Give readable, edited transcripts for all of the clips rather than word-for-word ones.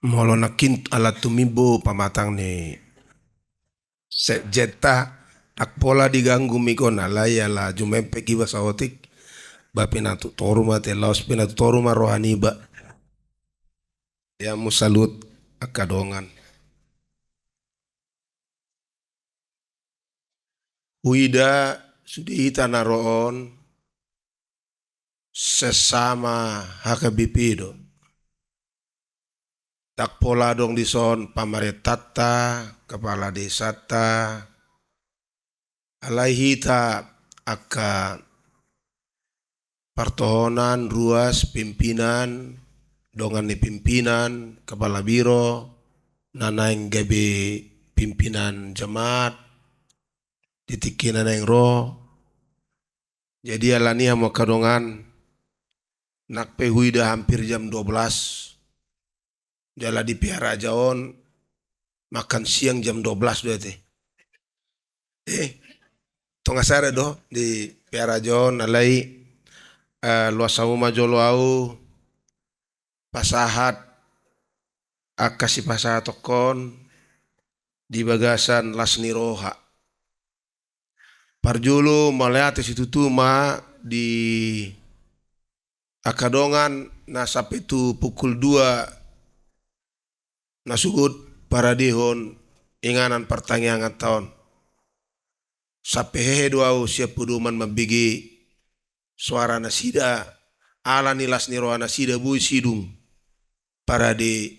Molo nakin alat tumibo pamatang ni jeta akpola diganggu mikon alai ala jumempe kiba saotik bapinatu toruma te laos pinatu toruma rohani ba ya musalut akadongan huida sudita naroon sesama hakabipido tak pola dong dison pamaretata kepala desa ta alai hita aka partohonan ruas pimpinan dongan ni pimpinan kepala biro nanaing gabe pimpinan jemaat ditikinan yang roh jadi alania mau kadongan nak pehuida hampir jam 12 jala di piara jaon makan siang jam 12 doa teh tongasare do di piara jaon alai luas sauma jolo au pasahat akasi pasahat tokon di bagasan lasni roha parjulu maleate situtuma di akadongan na sampai tu pukul 2 nasugut para dihon inganan pertanyaan tahun sampai hehe doau siap puduman mabigi suara nasida ala nilas niroa nasida bui sidung para di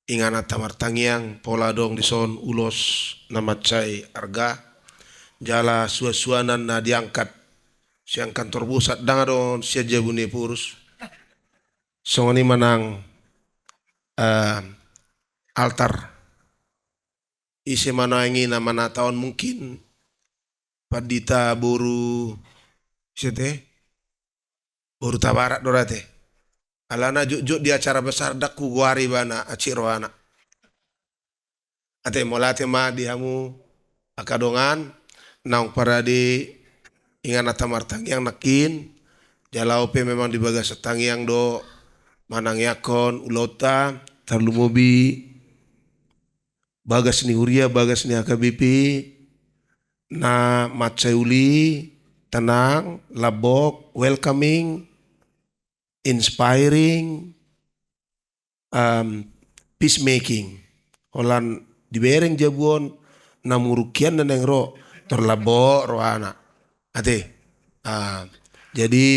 ingana tamar tangiang pola dong di son ulos namacai arga jala suasuanan na diangkat siang kantor pusat dangadon siaja bune purus songoni manang altar isi manangi nama tahun mungkin padita buru sete buru tabarak dorate alana juk di acara besar dakku guari bana aciroana ate molate ma dihamu akadongan naung para di ingana tamar tangiang nakin jalaupe memang di bagas tangiang do manang yakon ulota tarlumobi bagas ni huria bagas ni akabipi na matseuli tenang labok welcoming inspiring peacemaking holan dibereng jabuon namurukian dan yang ro terlabo rohana ate jadi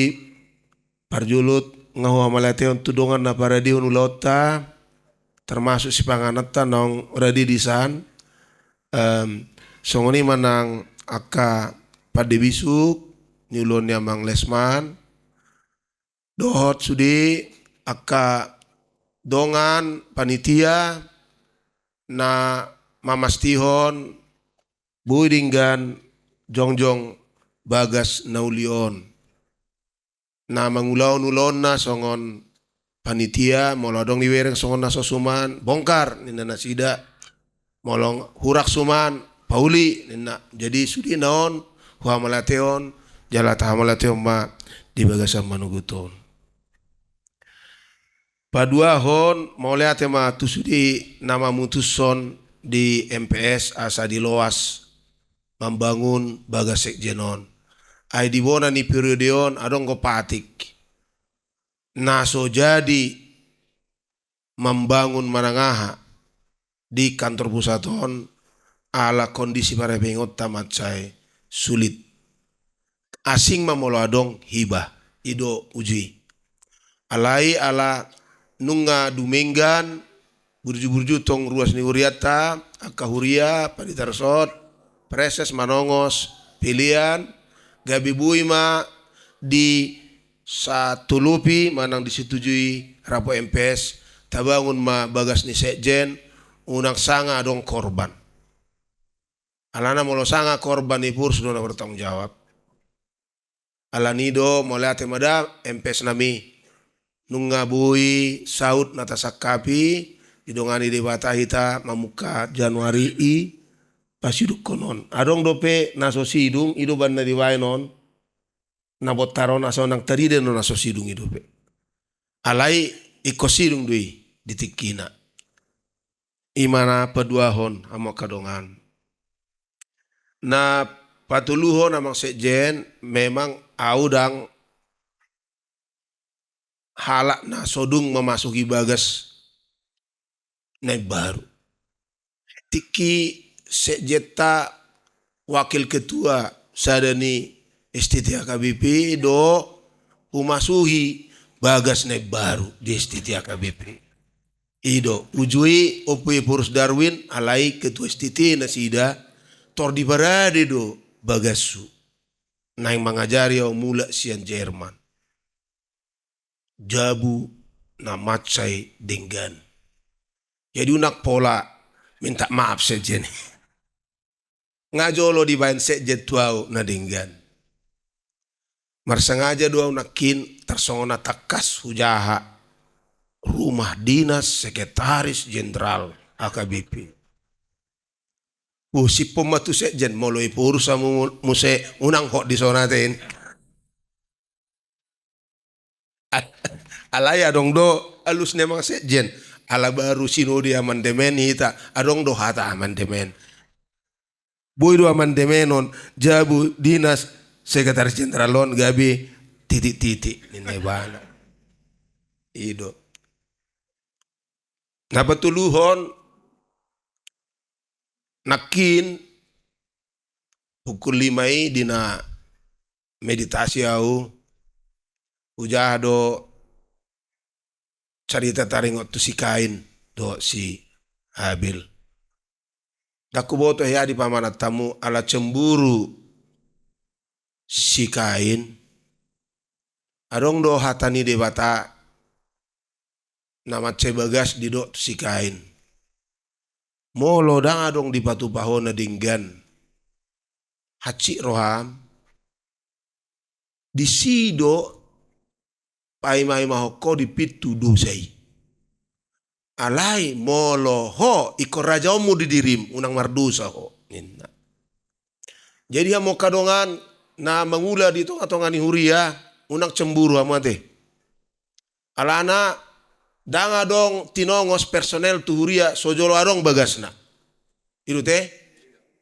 parjulut ngahu amalateon tudongan na para diun ulota termasuk si panganata nong radi disan songoni manang aka pada bisuk nyulon mang lesman dohot sudi aka dongan panitia na mamastihon buidinggan jongjong bagas naulion na mangulaon-ulon na songon panitia molodong diwereng songon naso suman bongkar nina nasida molong hurak suman pauli nina jadi sudi naon huamalateon jala tahamalateon ma di bagasan manuguton padua hon mauleate ma tusudi nama mutuson di MPS asa di loas membangun bagasek jenon ai dibona ni periodeon adong go patik naso jadi membangun manangaha di kantor pusaton ala kondisi para pengot tamat sulit asing mamolo adong hibah ido uji alai ala nunga dumenggan burju-burju tong ruas ni uriata akahuria paditarsot preses manongos pilihan gabi buima di satulupi manang disetujui rapo MPS tabangun ma bagas ni sekjen unang sanga dong korban alana molo sanga korban ipur sudah bertanggung jawab alanido molate mada MPS nami nunga bui saut nata sakapi didongani di batahita mamuka Januari i pasiduk konon adong dope naso sidung ido banna di wainon na botaron aso nang taride no naso sidung ido pe alai iko sidung dui ditikina imana peduahon amo kadongan. Na patuluhon amang sekjen memang audang halak na sodung memasuki bagas naik baru. Tiki sekjeta wakil ketua sadani STT AKBP do umasuhi bagas naik baru di STT AKBP. Ido ujui opui purus Darwin alai ketua STT nasida tor di barade do bagasu naing mengajari au mula sian Jerman jabu na macai denggan. Jadi unak pola minta maaf saja nih. Ngajolo di bayan sekjen tuau na denggan. Marsangaja doa unakin tersongona takas hujaha rumah dinas sekretaris jenderal AKBP. Si pematu sekjen moloi purus sama muse unang kok di zona ten. Alaya dong do alus nemang sekjen. Ala baru sinodi amandemen hita adong do hata amandemen. Boy do amandemenon jabu dinas sekretaris jenderal lon gabi titik-titik ini bana. Ido. Nah betuluhon nakin pukul 5 dina meditasi au ujah do cerita taringot tu si Kain do si Habil. Daku boto ya di pamanat tamu ala cemburu si Kain. Adong do hatani debata nama cebagas di do si Kain. Molo dang adong di batu pahona dinggan. Haci roham. Di sido paimai mahoko di pitu dosai. Alai molo ho ikor raja omu didirim unang mardusa ho. Ninna. Jadi amo kadongan na mangula di tonga-tonga ni huria unang cemburu amate. Alana danga dong tinongos personel tu huria sojolo arong bagasna. Idu teh?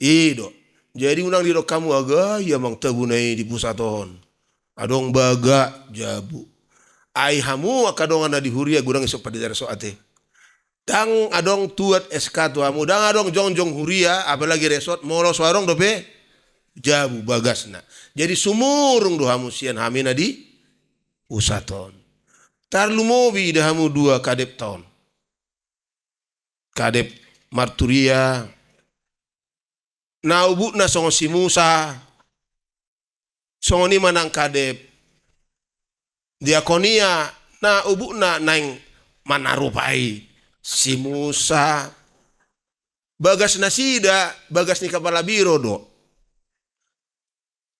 Ido. Jadi unang diro kamu aga ya mang tabunai di pusaton. Adong baga jabu. Ai hamu akadongan na di huria gurang isok padidar soate. Dang adong tuat SK tu hamu dang adong jongjong huria apalagi resort molo suarong dope jabu bagasna. Jadi sumurung do hamu sian hamina di pusaton. Tarlu mobi dah hamu 2 kadep tahun. Kadep marturia. Na ubu na songo si Musa. Songo ni manang kadep. Diakonia na ubu na naing manarupai si Musa. Bagas nasida, bagas ni kepala biro do.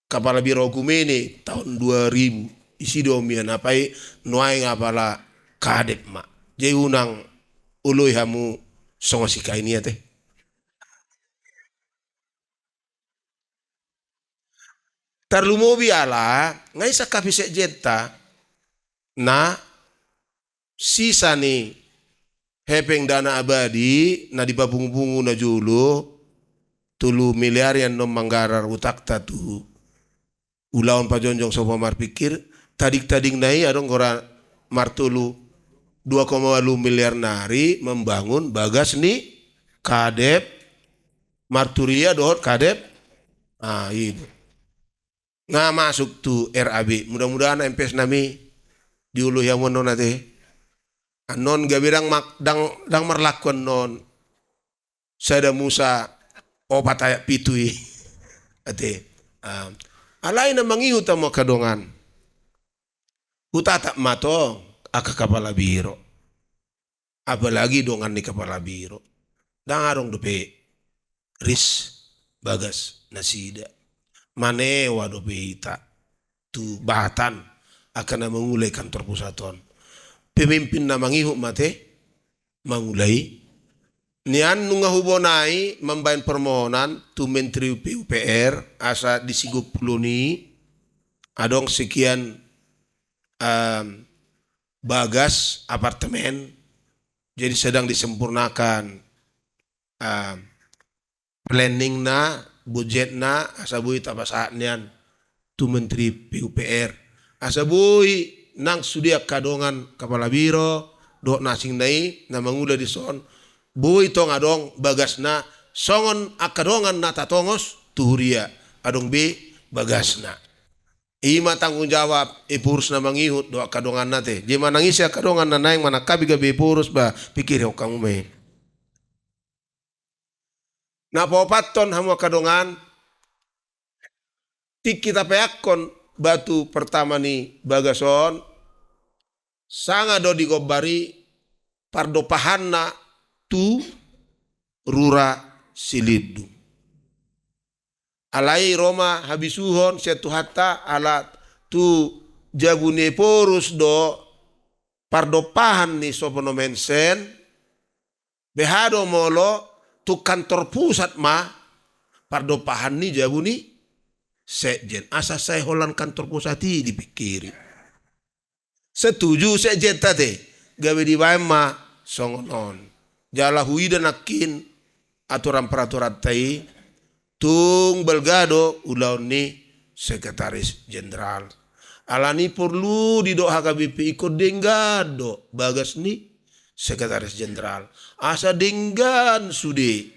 Kepala biro kumene tahun 2000. Isi domian apai nuai ngapala kadep ma. Jadi unang ului hamu songo si Kain ya teh. Tarlumobi ala ngai sakapi sekjeta na sisa ni hepeng dana abadi na dibabungu-bungu na julu 3 miliar yang nom manggarar utak tatu ulawan pajonjong sopa marpikir tadik-tadik nai adong kora martulu 2,8 miliar nari membangun bagas ni kadep marturia dot kadep itu nggak masuk tuh RAB mudah-mudahan MPS nami diuluh yang mono nate anon gabirang mak dang merlakuan non sada Musa opat ayak pitui ate alai na mangihu tamo kadongan utata mato aka kepala biro apalagi dongan ni kepala biro dang arong dope ris bagas nasida manewa dope ita tu bahatan akan mengulai kantor pusaton pemimpin na mangihu mate mengulai nian nunga hubonai membain permohonan tu Menteri PUPR asa disigup puluni adong sekian bagas apartemen jadi sedang disempurnakan ah, planning na budget na asabuhi tapasaat niyan tu Menteri PUPR asabuhi nang sudia kadongan kepala biro do nasing nai na mangula di son bui tong adong bagas na songon akadongan na tatongos tuhuria adong B bagas na ima tanggung jawab ipurus na mangihut do akadongan nate di manangisi akadongan na naing mana kabi gabi purus ba pikir ho kamu me na popaton hamu akadongan tik kita peakon batu pertama ni bagason sanga do digobari pardo pahanna tu rura silidu alai Roma habisuhon setu hatta ala tu jabune porus do pardo pahan ni sopono mensen behado molo tu kantor pusat ma pardo pahan ni jabuni sekjen asa saya holan kantor pusat dipikiri setuju sekjen tadi gawe di ma songonon jala huida nakin aturan peraturan tai tung belgado ulau ni sekretaris jenderal alani perlu di do HKBP ikut denggado bagas ni sekretaris jenderal asa denggan sudi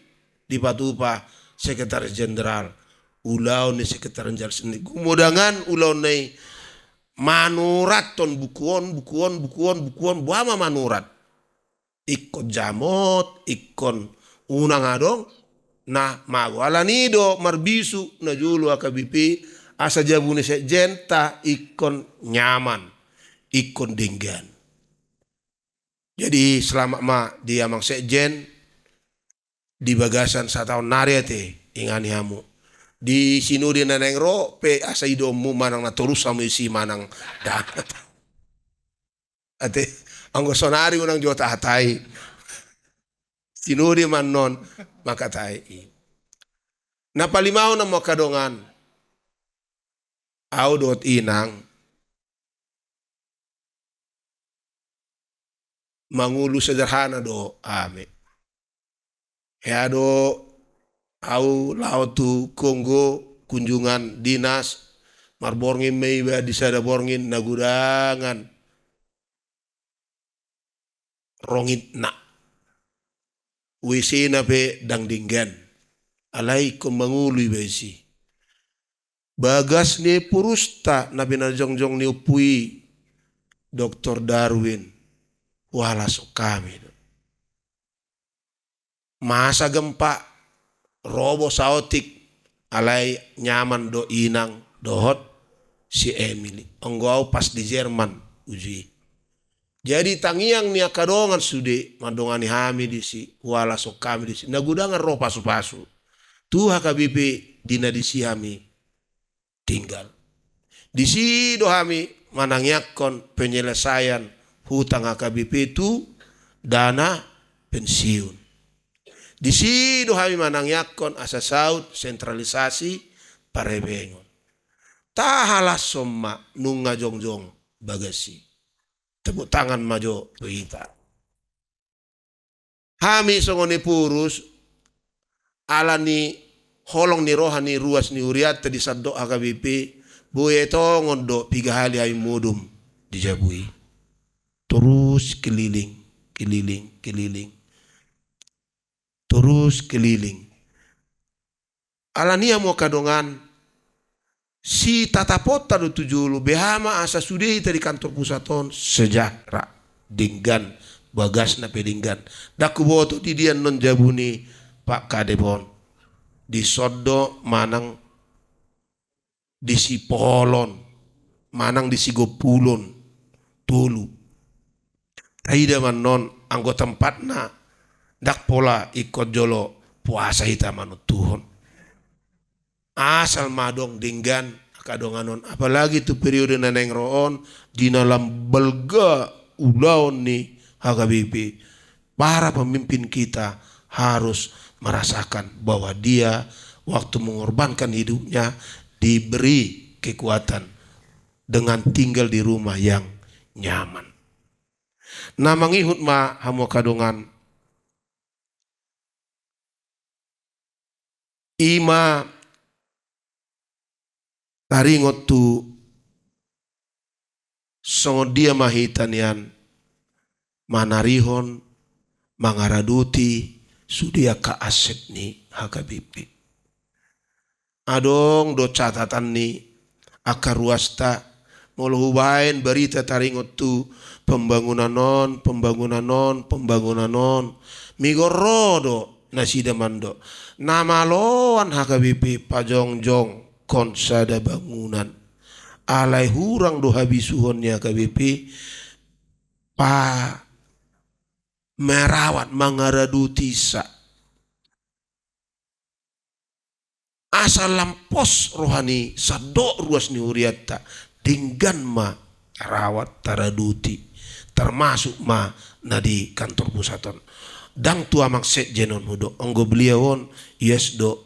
di patupa sekretaris jenderal ulau ni sekretaris jenderal seni kumudangan ulau ni manurat ton bukuon buama manurat ikut jamot ikon unang adong na mago alanido marbisu na julu HKBP asa jabune sekjen ta ikon nyaman ikon denggan jadi selama ma dia mang sekjen di bagasan satahun nariate ingani hamu di sinudi naneng ro pe asa idomu manang na terus sama isi manang dapat ate anggo sonari unang jota hatai sinudi man non makatai na palimao na mo kadongan au dot inang mangulu sederhana do ame heado au lautu Kongo kunjungan dinas marborngin meiba disada borngin nagudangan rongit na WC na pe dang dinggan alai kon mangului besi bagas ni purusta na binajong-jong ni upui Dr. Darwin wala so kami masa gempa robo saotik alai nyaman do inang dohot si Emily enggau pas di Jerman uji jadi tangiang ni akadongan sude madongani hami disi wala so kami disi nagudangan ro pasu-pasu tu HKBP dina disi hami tinggal disi do hami manangyakon penyelesaian hutang HKBP itu dana pensiun disi do hami manangyakon asa saut sentralisasi parebengon tahalas somma nunga jongjong bagasi tepuk tangan majo kita. Hami songoni purus alani holong ni rohani ruas ni uriat tadi saddo HKBP boye tongon do piga hali ay mudum dijabui. Terus keliling. Terus keliling. Alania mo kadongan si tatapota do tujulu behama asa sudei tadi kantor pusaton sejahtera dengan bagas na pedinggan daku boto di dia non jabuni Pak Kadebon di sodo manang di Sipolon manang di Sigopulon tulu taida man non anggota tempatna dak pola ikut jolo puasa hita manut Tuhon asal madong dinggan kadonganon apalagi tu periode naneng roon di dalam belga ulaun ni HKBP para pemimpin kita harus merasakan bahwa dia waktu mengorbankan hidupnya diberi kekuatan dengan tinggal di rumah yang nyaman. Nah mangihut ma hamu kadongan Ima taringot tu songo dia mahitanian manarihon mangaraduti sudia ka aset ni hakabipi. Adong do catatan ni akar ruasta moluhubain berita taringot tu pembangunan non migorodo nasida mando nama loan hakabipi pajongjong konsada bangunan alai hurang do habisuhonnya hakabipi pa merawat mangaraduti sa asal lampos rohani sado ruas ni huriatta dinggan ma rawat taraduti termasuk ma nadi kantor pusaton dang tua makset jenon hudo onggo beliawon yes do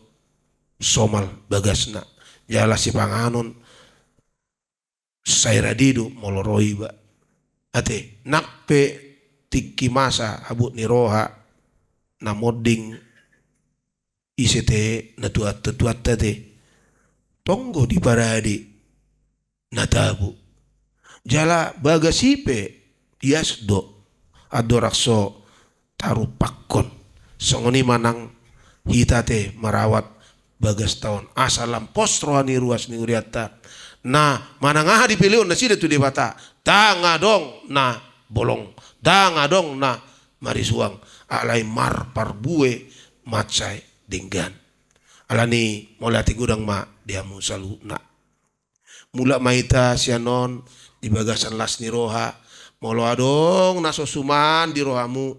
somal bagasna jala si panganon sairadidu moloroi ba ate nakpe tiki masa abut ni roha na modding isete na tuat te tonggo di paradi na tabu jala bagasipe yasdo adorakso taru pakkon songoni manang hitate marawat bagas tahun asalam pos rohani ruas ni uriata na manangah dipilih na sida tu debata tanga dong na bolong danga dong na marisuang alai mar parbue macai dinggan alani molati gudang ma diamu salu na mula maita sianon di bagasan las ni roha molo adong naso suman di rohamu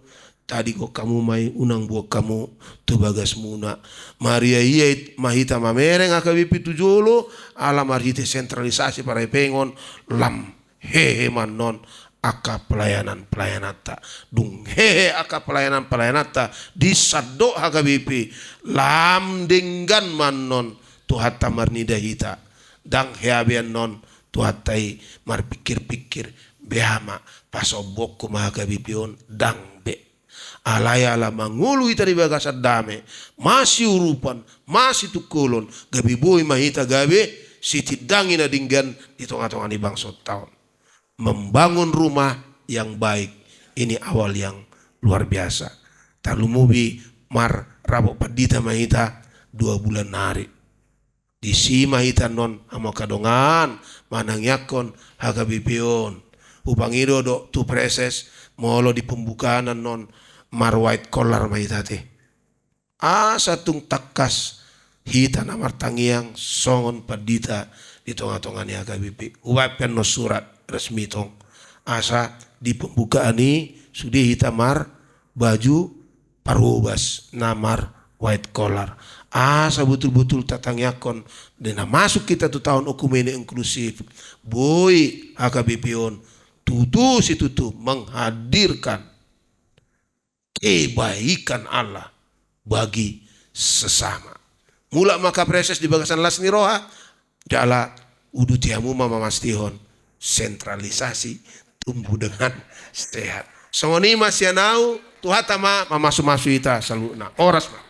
tadi kok kamu mai unang buah kamu tu bagas muna Maria iya mahita mamereng akabipi tujolo ala marhite sentralisasi para pengon lam hehe manon aka pelayanan-pelayanata dung hehe aka pelayanan-pelayanata disado hakabipi lam denggan manon tuhata marnida hita dang heabian non tuhatai mar pikir-pikir behama pasobok kumahakabipion dang be alaya ala mangulu ita di bagasat dame masih urupan masih tukulon gabi boy mahita gabe siti dangina dinggan di tengah-tengah di bangsot tahun membangun rumah yang baik ini awal yang luar biasa. Talumubi mar rabo padita mahita 2 bulan hari. Di si mahita non amo kadongan manangyakon hakabipion. Upangido do tu preses molo di pembukaan non mar white collar mahita te. Asa tung takas hita namar tangiang songon padita di tengah-tengah ni hakabipi. Uwapen no surat resmi tong asa di pembukaan ini sudah hitamar baju parubas namar white collar asa betul-betul tatangyakon dan masuk kita tu tahun okumene inklusif boy hakabipion tutu si tutu menghadirkan kebaikan Allah bagi sesama mula maka preses di bagasan las ni roha jala udu tiamu mama mastihon sentralisasi tumbuh dengan sehat. Songoni masih nau tuhata ma masu ita saluna oras ma.